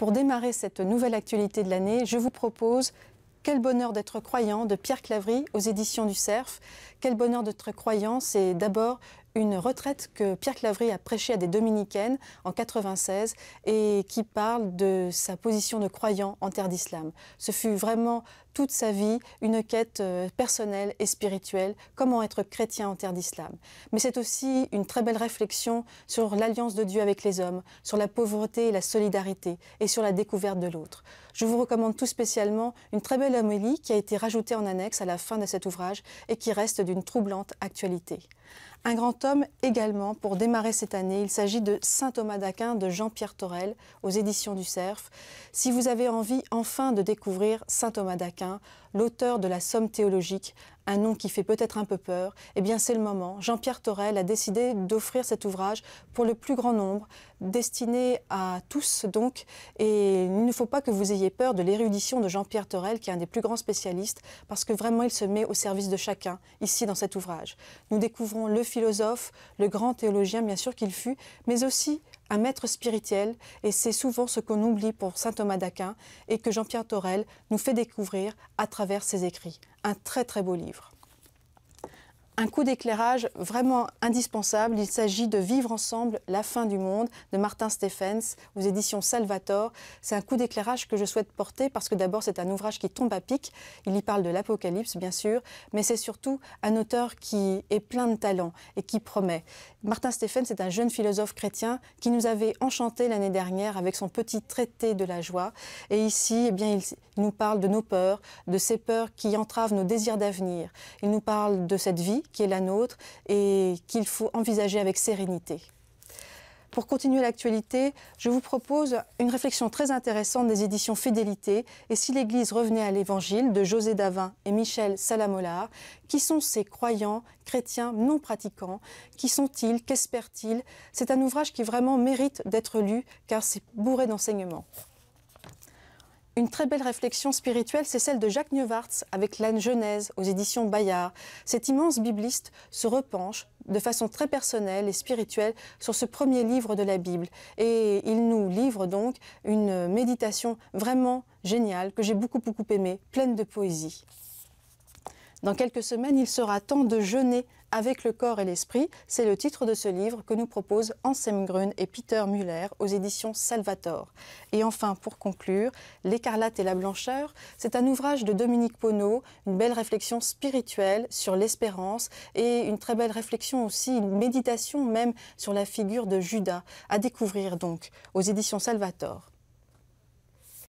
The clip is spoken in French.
Pour démarrer cette nouvelle actualité de l'année, je vous propose Quel bonheur d'être croyant de Pierre Claverie aux éditions du Cerf. Quel bonheur d'être croyant, c'est d'abord une retraite que Pierre Claverie a prêchée à des dominicaines en 96 et qui parle de sa position de croyant en terre d'islam. Ce fut vraiment toute sa vie une quête personnelle et spirituelle, comment être chrétien en terre d'islam. Mais c'est aussi une très belle réflexion sur l'alliance de Dieu avec les hommes, sur la pauvreté et la solidarité et sur la découverte de l'autre. Je vous recommande tout spécialement une très belle homélie qui a été rajoutée en annexe à la fin de cet ouvrage et qui reste d'une troublante actualité. Un grand homme également pour démarrer cette année, il s'agit de Saint Thomas d'Aquin de Jean-Pierre Thorel aux éditions du Cerf. Si vous avez envie enfin de découvrir Saint Thomas d'Aquin, l'auteur de la Somme théologique, un nom qui fait peut-être un peu peur, eh bien c'est le moment. Jean-Pierre Thorel a décidé d'offrir cet ouvrage pour le plus grand nombre, destiné à tous donc, et il ne faut pas que vous ayez peur de l'érudition de Jean-Pierre Thorel, qui est un des plus grands spécialistes, parce que vraiment il se met au service de chacun, ici dans cet ouvrage. Nous découvrons le philosophe, le grand théologien bien sûr qu'il fut, mais aussi un maître spirituel, et c'est souvent ce qu'on oublie pour saint Thomas d'Aquin et que Jean-Pierre Thorel nous fait découvrir à travers ses écrits. Un très très beau livre. Un coup d'éclairage vraiment indispensable, il s'agit de Vivre ensemble, la fin du monde de Martin Stephens aux éditions Salvator. C'est un coup d'éclairage que je souhaite porter parce que d'abord c'est un ouvrage qui tombe à pic, il y parle de l'Apocalypse bien sûr, mais c'est surtout un auteur qui est plein de talent et qui promet. Martin Stephens est un jeune philosophe chrétien qui nous avait enchanté l'année dernière avec son petit traité de la joie, et ici eh bien, il nous parle de nos peurs, de ces peurs qui entravent nos désirs d'avenir. Il nous parle de cette vie qui est la nôtre et qu'il faut envisager avec sérénité. Pour continuer l'actualité, je vous propose une réflexion très intéressante des éditions Fidélité et si l'Église revenait à l'Évangile de José Daven et Michel Salamollard. Qui sont ces croyants chrétiens non pratiquants? Qui sont-ils? Qu'espèrent-ils? C'est un ouvrage qui vraiment mérite d'être lu car c'est bourré d'enseignements. Une très belle réflexion spirituelle, c'est celle de Jacques Neuwartz avec la Genèse aux éditions Bayard. Cet immense bibliste se repenche de façon très personnelle et spirituelle sur ce premier livre de la Bible. Et il nous livre donc une méditation vraiment géniale que j'ai beaucoup aimée, pleine de poésie. Dans quelques semaines, il sera temps de jeûner avec le corps et l'esprit. C'est le titre de ce livre que nous proposent Anselm Grün et Peter Müller aux éditions Salvator. Et enfin, pour conclure, L'écarlate et la blancheur, c'est un ouvrage de Dominique Poneau, une belle réflexion spirituelle sur l'espérance et une très belle réflexion aussi, une méditation même sur la figure de Judas, à découvrir donc aux éditions Salvator.